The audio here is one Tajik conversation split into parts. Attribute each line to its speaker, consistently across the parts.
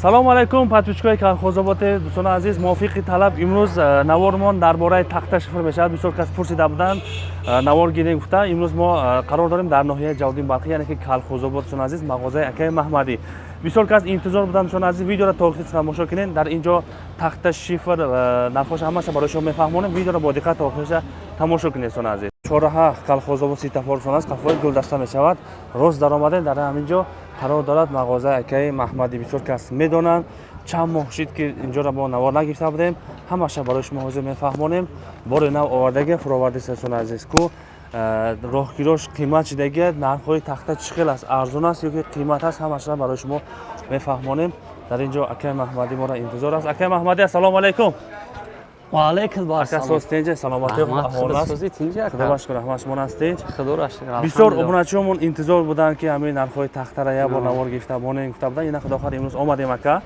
Speaker 1: салому алайкум подписчикои колхозоботи дӯстони азиз мувофиқи талаб имрӯз навормон дар бораи тахта шифр мешавад. Бисёр кас пурсида буданд навор гирем гуфта. Имрӯз мо қарор дорем дар ноҳияи Ҷавдин Балхи яъне ки колхозобот дӯстони азиз мағозаи акаи Маҳмадӣ. Бисёр кас интизор буданд дӯстони азиз, видеоро то охир тамошо кунед. Дар инҷо тахта шифр нархоша ҳамаша барои шумо мефаҳмонем. Видеоро бо диққат то охирша тамошо кунед дӯстони азиз. Чораҳа колхозобот ситафор дӯстони азиз қафои гулдаста мешавад. Рост дар омадем дар ҳаминҷо қарор дорад мағозаи акаи Маҳмадӣ. Бисёр кас медонанд. Чанд моҳ шид ки инҷоро мо навор нагирифта будем. Ҳамаша барои шумо ҳозир мефаҳмонем. Бори нав овардаги фуровардист дӯстони азиз ку роҳгирош қимат шидаги нархҳои тахта чӣ хел аст, арзон аст ё ки қимат аст, ҳамаша барои шумо мефаҳмонем. Дар инҷо акаи Маҳмадӣ моро интизор аст. Акаи Маҳмадӣ, ассалому алайкум.
Speaker 2: Ва алайкум
Speaker 1: ассалом. Ака состинҷа саломати аҳвол аст. Худо башкур ҳамаш мон ҳастед.
Speaker 2: Худо шукр.
Speaker 1: Бисёр обуначиёмон интизор буданд ки ҳамин нархҳои тахтара як бор навор гирифта монем гуфта буданд. Ина худохвар имрӯз омадем ака.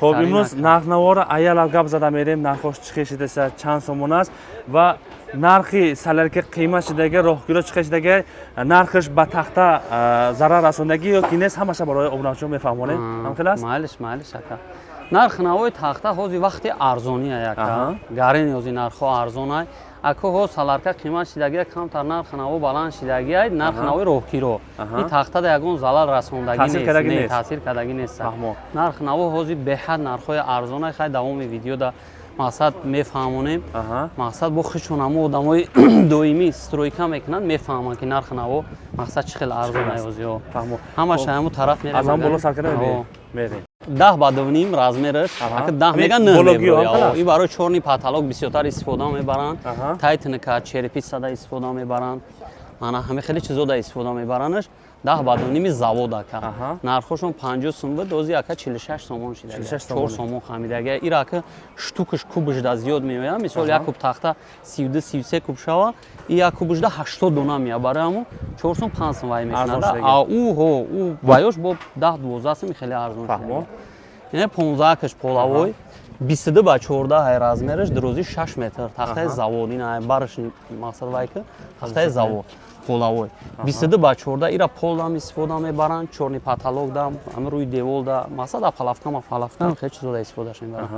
Speaker 1: Хоб имрӯз нархнавора аяла гап зада мерем. Нархош чӣ хел шидаста, чанд сомон аст ва нархи саларки қимат шидаги роҳгиро чӣ хел шидаги нархаш ба тахта зарар расондаги ё ки нест, ҳамаша барои обуначиён мефаҳмонем. Ҳамхел аст?
Speaker 2: Маилиш ака. Нархнавои тахта ҳози вақти арзония ака. Гарин ҳози нархҳо арзонай. Ака ҳоз саларка қимат шидаги камтар нархнаво баланд шидаги нархнавои роҳгиро. Ин тахта да ягон залал расондаги нест. Таъсир кадаги нест. Нархнаво ҳози беҳад нархҳои арзонай. хай давоми видеода мақсад мефаҳмонем. Мақсад бо хишонамо одамои доимӣ стройка мекунанд мефаҳманд ки нархнаво мақсад чӣ хел арзонай ҳозиҳо. Ҳамаша ҳамон тараф мерем.
Speaker 1: Аз ҳам боло сар карда мерем.
Speaker 2: 10 ба 2.5 размераш. Ака 10 мега не мебаранд. Ин барои чорни паталок бисёртар истифода мебаранд. Тайтника, череписада истифода мебаранд. Ана ҳаме хеле чизода истифода мебарандаш. 10 ба 2.5 завод ака. Нархошон 50 сум буд, ози ака 46 сомон шидаги. 4 сомон хамидаги. Ира ака штукаш кубаш да зиёд меояд. Мисол як куб тахта 32 33 куб шава, и як кубаш да 80 дона меабара, аммо 4 сом 5 сом вай мешнад. А у вайош бо 10 12 сом хеле арзон шидаги. Ина 15 каш полавой 22 ба 14 размераш, дрози 6 метр. Тахтаи завод, ина бараш мақсад вай ки тахтаи завод. Полавой 22 ба 14 ира полам истифода мебаранд, чорни паталок дам, ҳама рӯи девол да мақсад апалафкам хеле чизода истифодаш мебаранд.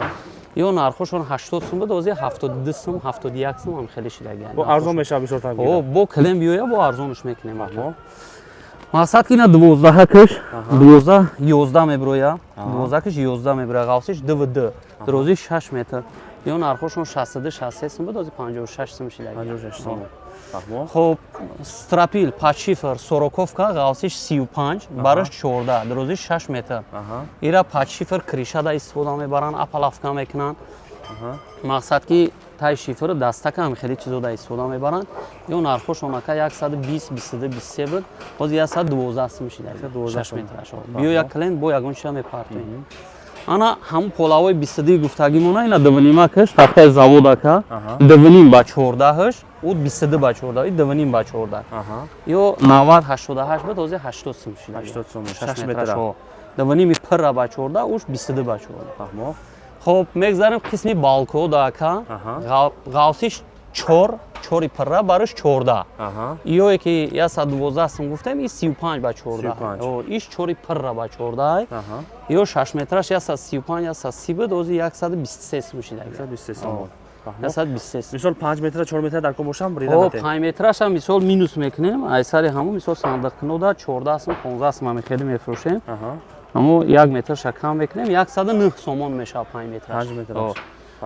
Speaker 2: ё нархошон 80 сум буд, ози 72 сум 71 сум ҳам хеле шидаги.
Speaker 1: Бо арзон мешава бисёртар гирад.
Speaker 2: Бо клем биёя бо арзонаш мекунем ака. Мақсад ки на 12 каш 12 11 меброя, 12 каш 11 меброя, ғавсиш DVD, дрози 6 метр. ё нархошон 62 63 сум буд, ози 56 сум шидаги.
Speaker 1: 56 сум.
Speaker 2: Хоб страпил подшифр 40-ка, ғавсиш 35, бараш 14, дрози 6 метр. Ира подшифр кришада истифода мебаранд, апалафка мекунанд. Мақсад ки тай шифр дастака ҳам хеле чизода истифода мебаранд. ё нархошон ака 120 22 23 буд, ози 112 сум шидаги. 6 метраш. биё як клен бо ягон чиза мепартоем. Ана ҳамун полавои 22 гуфтагимона ина 2.5 каш тахтаи завод ака 2.5 ба 14аш у 22 ба 14 и 2.5 ба 14 ё 90 88 буд, ози 80 сум шидаги.
Speaker 1: 80 сум 6 метр.
Speaker 2: 2.5 пара ба 14 уш 22 ба 14. хоб мегзарем қисми балкода ака. ғавсиш 4 пара бараш 14. ё ки 112 сум гуфтем, и 35 ба 14. иш 4 пара ба 14. ё 6 метраш 135 130 буд, ози 123 сум шидаги. 123 сум. 123.
Speaker 1: Мисол 5 метр 4 метр дар ко бошам брида метем.
Speaker 2: 5 метраш ам мисол минус мекунем. Айсари ҳамон мисол сандиқкунода 14 сум 15 сум ам хеле мефурӯшем. Аммо 1 метраш кам мекунем, 109 сомон мешава 5 метраш. 5 метраш.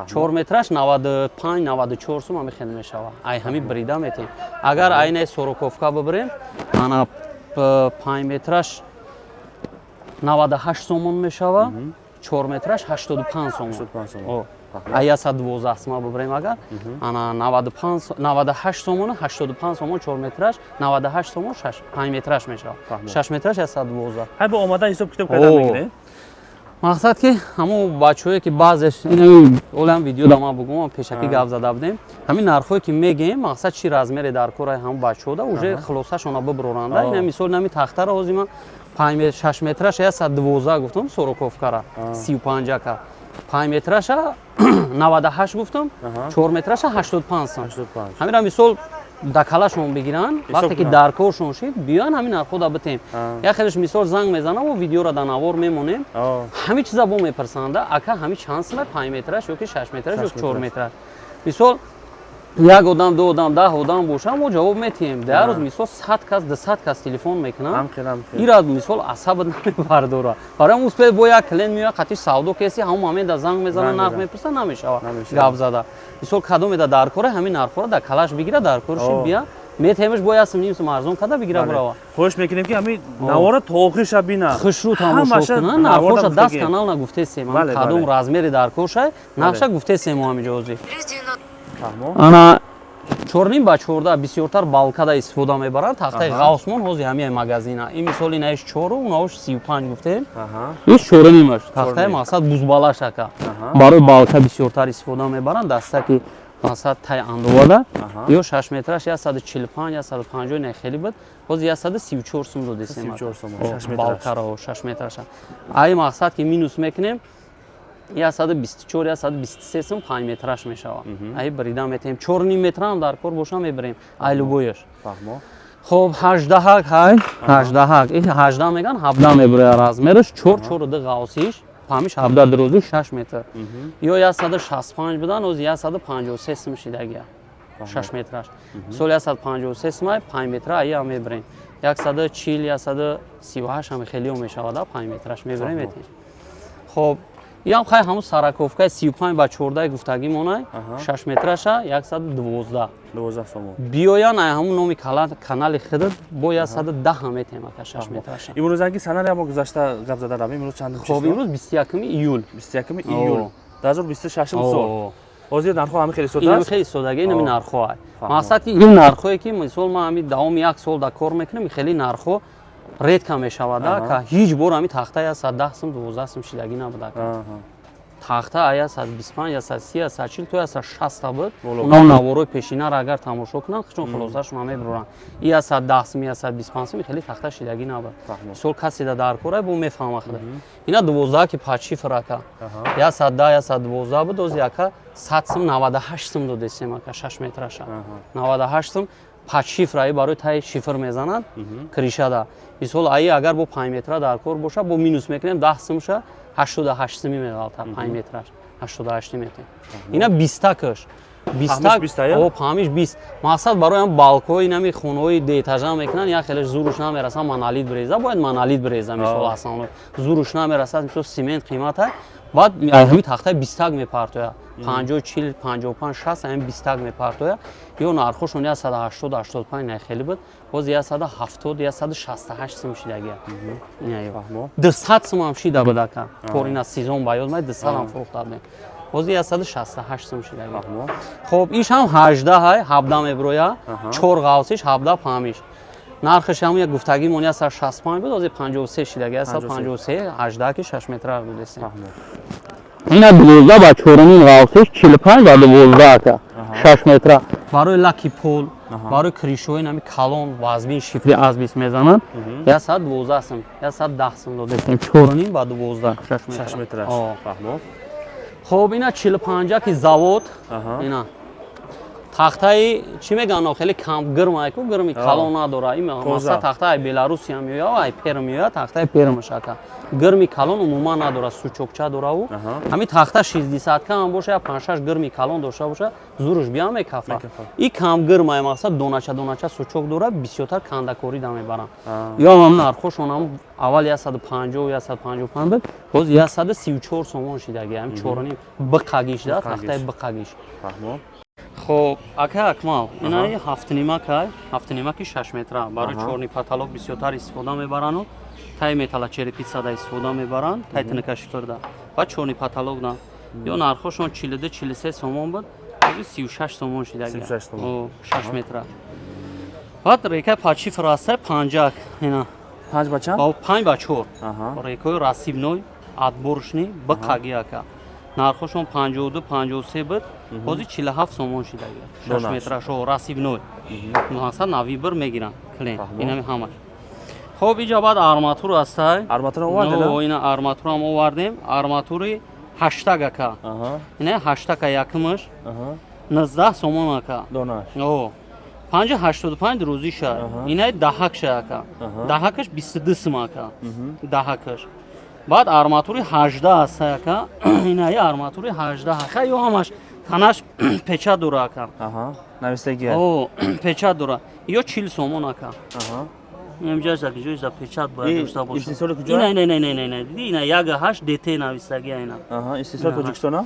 Speaker 2: 4 метраш 95 94 сум ам хеле мешава. Ай ҳами брида метем. Агар айнаи сороковка бибирем, ана 5 метраш 98 сомон мешава, 4 метраш 85 сомон. Ай 112 сум бибирем агар, ана 98 сомон 85 сомон 4 метраш, 98 сомон 5 метраш мешава. 6 метраш 112.
Speaker 1: Ҳай бо омада ҳисоб китоб карда мегирем.
Speaker 2: мақсад ки ҳамон бачаҳое ки баъзеш ин олам видеода ман бугум пешакӣ гап зада будем, ҳамин нархҳое ки мегем мақсад чи размере дар кораи ҳамон бачаҳода уже хулосашона бибронанда. ина мисол нами тахтара ҳозир ман 6 метраш 112 гуфтам, сороковкара 35 ка 5 метраша 98 гуфтам, 4 метраша 85 сум. ҳамира мисол дакалашон бигиран, вақте ки дар коршон шид биён ҳамин нархода битем. Я хелеш мисол занг мезанам ва видеоро дар навор мемонем. ҳамин чиза бо мепарсанда, ака ҳамин чанд сил 5 метраш ёки 6 метраш ёки 4 метраш. Мисол як одам, ду одам, 10 одам боша, мо ҷавоб метиҳем. Дар рӯз мисол 100 кас, 200 кас телефон мекунам. Ира мисол асаб намебардора. Барам успе бо як клиент меояд, қатиш савдо кеси ҳамон момента занг мезанад, нарх мепурса, намешавад гап зада. Мисол кадом эда дар кора ҳамин нархоро дар калаш бигира, дар корши бия. метемеш бо 1.5 сум арзон када бигира бурава.
Speaker 1: Хош мекунем ки ҳамин навора то охиша бина.
Speaker 2: Хушру тамошо кунан, нархоша 10 канал на гуфтесем. Кадом размери дар корша, нақша гуфтесем ҳамиҷози. Ана 4 ба 14 бисёртар балкада истифода мебаранд. Тахтаи ғавсмон ҳози ҳамияи магазина. Ин мисоли наиш 4, унаош 35 гуфтем. Иш 4 тахтаи мақсад бузбалаш ака. Барои балка бисёртар истифода мебаранд. Дастаки мақсад тай андовада ё 6 метраш 145 150 не хеле буд. Ҳози 134 сум ро десем.
Speaker 1: 34 сум. 6
Speaker 2: балкаро 6 метраша. Ай мақсад ки минус мекунем 124 123 сум 5 метраш мешава. Ай брида метем 4 метрам дар кор боша мебарем. Ай любояш.
Speaker 1: Фаҳмо.
Speaker 2: Хоб 18 ҳай 18 ин 18 меган 17 мебара размераш 4 ди ғавсиш ҳамиш 17 дрози 6 метр. Ё 165 будан оз 153 сум шидагия. 6 метраш. Сол 153 сум 5 метра ая мебарем. 140 138 ҳам хелио мешавад 5 метраш мебарем метем. Хоб ям хай ҳамун сараковка 35 ба 14 гуфтагӣ монай 6 метраша 112 сом. Биёян ай ҳамун номи канали хидат бо 110 ҳам метем ака 6 метраша.
Speaker 1: Имрӯз анки саналя мо гузашта гап зада равем. Имрӯз чанд число?
Speaker 2: Хоб имрӯз 21 июл.
Speaker 1: 21 июл 2026 сол. Ҳозир нархо ҳами хеле сода аст.
Speaker 2: Хеле содагӣ ин нархо ай. Мақсад ки ин нархое ки мисол ман ҳами давоми 1 сол да кор мекунам, хеле нархо редка мешавад ка ҳеҷ бор ҳами тахта 110 сум 12 сум шидагӣ набуда. Тахта 125 130 140 то 160 буд. Онам наворои пешинара агар тамошо кунанд чун хулосашон ҳама мебуранд. И 110 сум 125 сум хеле тахта шидагӣ набуд. Мисол касе да дар кора бо мефаҳма худа. Ина 12 ки пачифр ака. 110 112 буд оз яка 100 сум 98 сум додесем ака 6 метраша. 98 сум пачифраи барои тай шифр мезананд кришада. Мисол ай агар бо 5 метра дар кор боша бо минус мекунем 10 сумша 88 суми мегалта 5 метраш 88 метр. Ина 20 такаш 20 о памиш 20. Мақсад барои ҳам балкои нами хонаҳои деэтажа мекунанд я хелеш зуруш намераса монолит бреза бояд монолит бреза мисол асан зуруш намераса мисол семент қимата баъд ҳами тахтаи 20 так мепартоя 50 40 55 60 ҳами 20 так мепартоя ё нархошон 180 85 не хеле буд боз 170 168 сум шидагия. Ин 200 сум ҳам шида буд ака корина сезон баёд май 200 ҳам фурӯхта будем боз 168 сум шидагия. Хоб иш ҳам 18 ҳай 17 меброя 4 ғавсиш 17 памиш нархаш ҳам як гуфтагӣ мон 165 буд оз 53 шидагия 153 18 ки 6 метра будесем. Ина 12 ба 4 ғавсиш 45 ба 12 ака 6 метра. Барои лаки пол барои кришои нами калон вазбин шифри азбис мезананд 112 сум 110 сум додесем 4 ба 12 6 метра. Фаҳмо. Хоб ина 45 ки завод ина тахтаи чӣ мегӯянд хеле кам гирма ку гирми калон надора. Ин масъала тахтаи Беларусия меояд ай пер меояд тахтаи пермаш ака гирми калон умуман надора сучокча дораву ҳамин тахта 60 кам боша 5-6 гирми калон дошта боша зуруш бия мекафа. И кам гирма мақсад донача сучок дора бисёртар кандакорӣ да мебаранд. Ё ҳам нархошон ҳам аввал 150 155 буд боз 134 сомон шидагӣ ҳам 4 биқагиш да тахтаи биқагиш. Фаҳмо. Хоб ака акмал инаи 7.5 6 метра барои чорни потолок бисёртар истифода мебаранд. Тай металла черепица да истифода мебаранд. Тай тинкашифрда ва чорни потолок да ё нархошон 42 43 сомон буд ози 36 сомон шидагӣ 6 метра. Баъд река пачифр аста 50 ина
Speaker 1: 5 ба чанд?
Speaker 2: 5 ба 4 рекои расибной адборшни биқаги ака нархошон 52 53 буд ҳозир 47 сомон шидагӣ 6 метра шо расибной мақсад навибр мегиранд клен инами ҳамаш. Хоб иҷа баъд арматур аста
Speaker 1: арматур овардем
Speaker 2: ина арматур ҳам овардем арматури 8 ака ина 8 якмаш 19 сомон ака
Speaker 1: донаш
Speaker 2: 585 рӯзиша. Инаи даҳакша ака. Даҳакаш 22 сум ака. Даҳакаш. Баъд арматури 18 аст ака. Инаи арматури 18 ака. Ё ҳамаш танаш печат дора ака.
Speaker 1: навистагия.
Speaker 2: О, печат дора. Ё 40 сомон ака. Инҷаш да ҷойша печат бояд дошта боша.
Speaker 1: Истисоли куҷо?
Speaker 2: Не. Диди ина 18 ДТ навистагия ина.
Speaker 1: Истисол Тоҷикистона?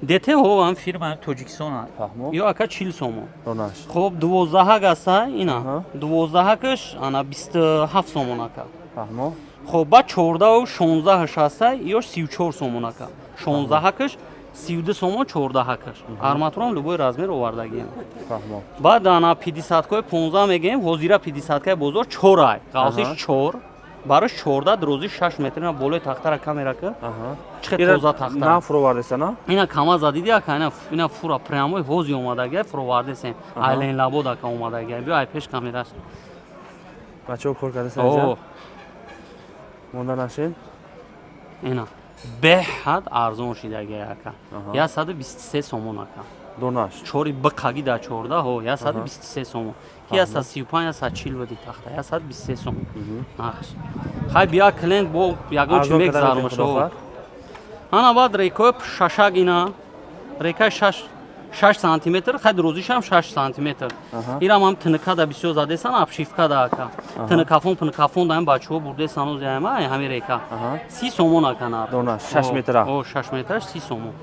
Speaker 2: ДТ ҳо ам фирма Тоҷикистона. Ё ака 40 сомон.
Speaker 1: Донаш.
Speaker 2: Хоб 12 аста ина. 12каш ана 27 сомон ака.
Speaker 1: Фаҳмо.
Speaker 2: Хоб ба 14 ва 16 аста ё 34 сомон ака. 16каш 32 сомон 14каш. Арматурам любой размер овардагием.
Speaker 1: Фаҳмо.
Speaker 2: Баъд ана 50-кой 15 мегем, ҳозира 50-кай бозор 4 ай. Қавсиш 4. Барош 14 дрози 6 метр на болои тахтара камерака. Чиқад тоза тахта.
Speaker 1: На фуровардесана?
Speaker 2: Ина кама задиди ака, ина фура прямо ҳози омадагия фуровардесен. Айлен лабод ака омадагия. Биё ай пеш камераш.
Speaker 1: Бачаҳо кор кардасен инҷа? Монда нашин?
Speaker 2: Ина беҳад арзон шидагия ака. 123 сомон ака.
Speaker 1: Донаш.
Speaker 2: Чори бақаги да 14 ҳо 123 сомон. Ки 135 140 води тахта 123 сомон. Нахш. Хай бия клиент бо ягон чи мегзармашо. Ана баъд рекои шашагина. Рекаи 6 сантиметр, хай друзишам 6 сантиметр. Ирам ам тнка да бисёр задесан, абшифка да ака. Тнкафон даим бачаҳо бурдесан оз яма, ҳами река. 30 сомон ака на.
Speaker 1: Донаш 6 метра.
Speaker 2: О, 6 метраш 30 сомон.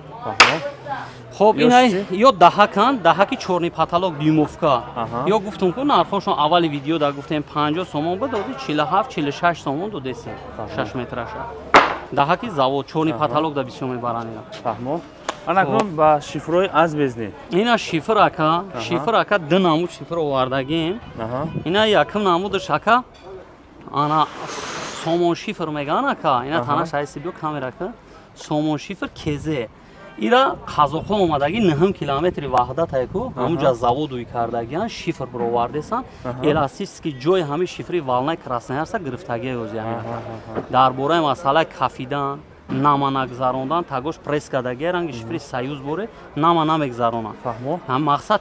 Speaker 2: Хоб инай ё даҳакан, даҳаки чорни паталок дюймовка. Ё гуфтум ку нархошон аввали видеода гуфтем 50 сомон ба доди 47 46 сомон додесем. 6 метраша. Даҳаки завод чорни паталок да бисёр мебаранд ина.
Speaker 1: Фаҳмо. Анакун ба шифрои азбезни.
Speaker 2: Ина шифр ака ду намуд шифр овардагим. Ина якм намудаш ака ана сомон шифр меган ака. Ина танаш айси биё камерака. Сомон шифр кезе. Ира қазоқҳо омадаги 9 километри ваҳдатае ку ҳамуҷа заводуи кардагиан шифр бировардесан. Эластически ҷои ҳами шифри волнаи красноярска гирифтагия ёзиам. Дар бораи масъалаи кафидан, нама нагзарондан, тагош пресс кардагия ранги шифри саюз боре нама намегзаронанд.
Speaker 1: Фаҳмо.
Speaker 2: Ҳам мақсад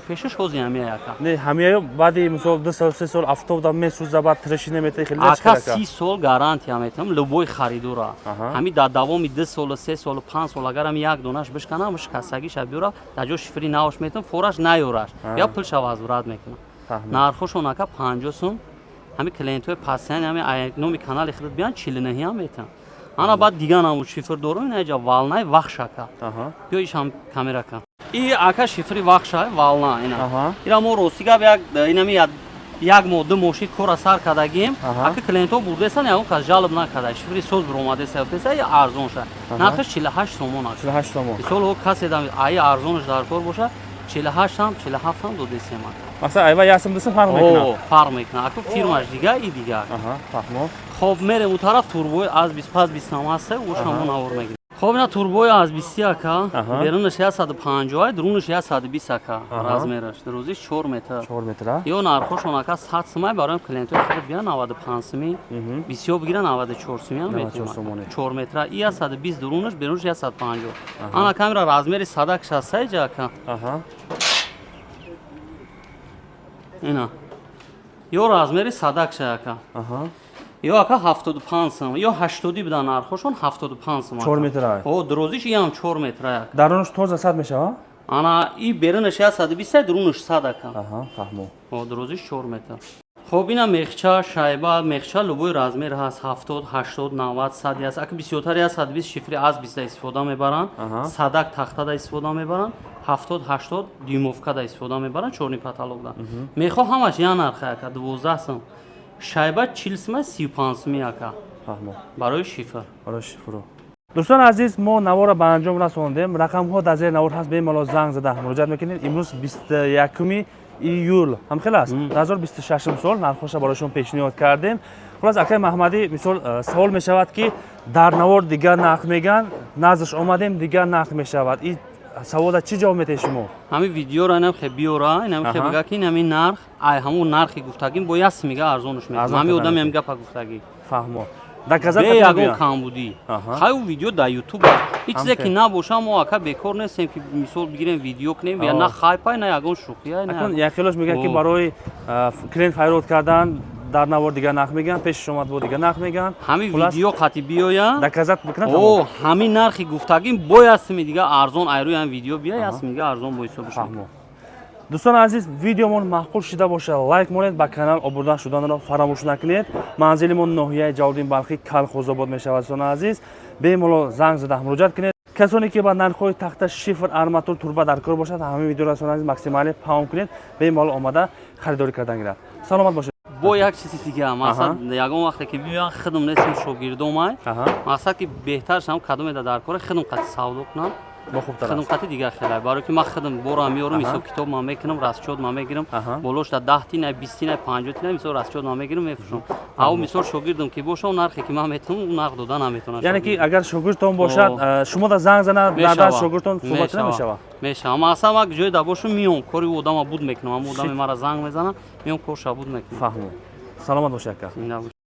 Speaker 2: пешаш ҳози ҳамия ака.
Speaker 1: Не ҳамияё баъди мисол 2 сол 3 сол автода месӯза баъд трешина метаи хеле
Speaker 2: ака 30 сол гарантия метам любой харидора. Ҳами дар давоми 2 сол 3 сол 5 сол агарам як донаш бишканам шикастагиша биёра дар ҷо шифри наваш метам фораш наёраш. Я пулша возврат мекунам. Нархошон ака 50 сум. Ҳами клиентҳои пасяни ҳами номи канали худат биён 49 ҳам метам. Ана баъд дига намуд шифр дорум ина ҷа волнаи вахш ака. Биё ишам камерака. И ака шифри вахша волна ина. Ира мо ростига инами як мо ду мошин кора сар кардагим. Ака клиентҳо бурдесан ягон кас ҷалб накарда. Шифри соз биромадеса ёфтеса я арзон ша. Нархаш 48 сомон ака.
Speaker 1: 48 сомон.
Speaker 2: Мисол касе дам ай арзонаш дар кор боша 48 ҳам 47 ҳам додесем ака.
Speaker 1: Масалан айва ясм десам фарқ мекунад.
Speaker 2: О, фарқ мекунад. Ака фирмаш дига и дига.
Speaker 1: Фаҳмо.
Speaker 2: Хоб мерем у тараф турбои аз 25 28 аста ушамо навор мегирем. Хоб ина турбои аз 20 ака. Берунаш 150, друнаш 120 ака. Размераш. Дурӯзиш 4 метр.
Speaker 1: 4 метра.
Speaker 2: Ё нархошон ака 100 сумай барои клиентои худ биён 95 суми. Бисёр бигиран 94 суми ҳам метавонад. 4 метра. И 120 друнаш, берунаш 150. Ана камера размери садакш аста ҷа ака. Ина. Ё размери садакш ака. Ё ака 75 сум, ё 80 буда нархошон 75 сум.
Speaker 1: 4 метра.
Speaker 2: О, дурӯзиш ям 4 метра.
Speaker 1: Дарунаш тоза 100 мешава?
Speaker 2: Ана и берунаш 120, друнаш 100 ака.
Speaker 1: Фаҳмо.
Speaker 2: О, дурӯзиш 4 метр. Хоб ина мехча, шайба, мехча любой размер ҳаст 70, 80, 90, 100 аст. Ака бисёртари 120 шифри аз 20 истифода мебаранд. Садак тахтада истифода мебаранд. 70, 80 дюймовкада истифода мебаранд, чорни паталокда. Мехо ҳамаш я нарха ака 12 сум. Шайба 40 сум, 35 сум ака.
Speaker 1: Фаҳмо.
Speaker 2: Барои шифр.
Speaker 1: Барои шифро. дӯстони азиз, мо навора ба анҷом расондем. Рақамҳо дар зери навор ҳаст, бемалол занг зада муроҷиат мекунед. Имрӯз 21 июл ҳамхел аст. 2026 сол нархоша бароишон пешниҳод кардем. Хулас акай Маҳмадӣ, мисол савол мешавад ки дар навор дигар нарх меган, назрш омадем дигар нарх мешавад. И савола чӣ ҷавоб метаҳед шумо?
Speaker 2: Ҳамин видеоро инам хе биёра, инам хе бага ки ҳамин нарх, ай ҳамун нархи гуфтагим бо яс мега арзонш мекунам. Ҳамин одам ям гапа гуфтагӣ.
Speaker 1: Фаҳмо. Доказать
Speaker 2: бе
Speaker 1: хотели
Speaker 2: ягон
Speaker 1: биён.
Speaker 2: камбудӣ
Speaker 1: Аҳа.
Speaker 2: ҳаю видео дар ютуб ҳеч чизе ки набоша мо ака бекор нестем ки мисол бигирем видео кунем я на хайпай на ягон шӯхия
Speaker 1: акун якилош мегӯяд ки барои клиент хайрот кардан дар навор дигар нах мегӯянд, пеши омад бо дигар нах мегӯянд.
Speaker 2: ҳамин видео қати биёянд
Speaker 1: доказат бикунад.
Speaker 2: о ҳамин нархи гуфтагим бой астми дига арзон айрӯи ҳам видео биёй астми дига арзон бо ҳисоб шуд.
Speaker 1: дӯстони азиз, видеомон маъқул шуда боша лайк монед, ба канал обурда шуданро фаромӯш накунед. Манзилимон ноҳияи Ҷаводин Балхи Калхозобод мешавад. дӯстони азиз, бемолол занг зада муроҷиат кунед. касоне ки ба нархҳои тахта шифр арматур турба дар кор бошад, ҳамин видеоро дӯстони азиз максимале паҳм кунед, бемолол омада харидорӣ кардан гирад. саломат бошед.
Speaker 2: бо як чизи дига масалан ягон вақте ки биёям хидм нестим шогирдомай мақсад ки беҳтар шам кадомеда дар кора хидм қати савдо кунам хидм қати дига хелай барои ки ман хидм борам меёрам ҳисоб китоб ман мекунам расчёт ман мегирам болош да 10 тина 20 тина 50 тина мисол расчёт ман мегирам мефурӯшам ав мисол шогирдам ки боша нархе ки ман метавонам нақ дода наметавонам
Speaker 1: яъне ки агар шогирдтон бошад шумо да занг зана дар даст шогирдтон суҳбат кунад мешавад
Speaker 2: мешава ман асlan вақт ҷое да бошам миём кори одама буд мекунам ам одаме мара занг мезанам миём корша буд мекунам
Speaker 1: фаҳмон саломат бош ака.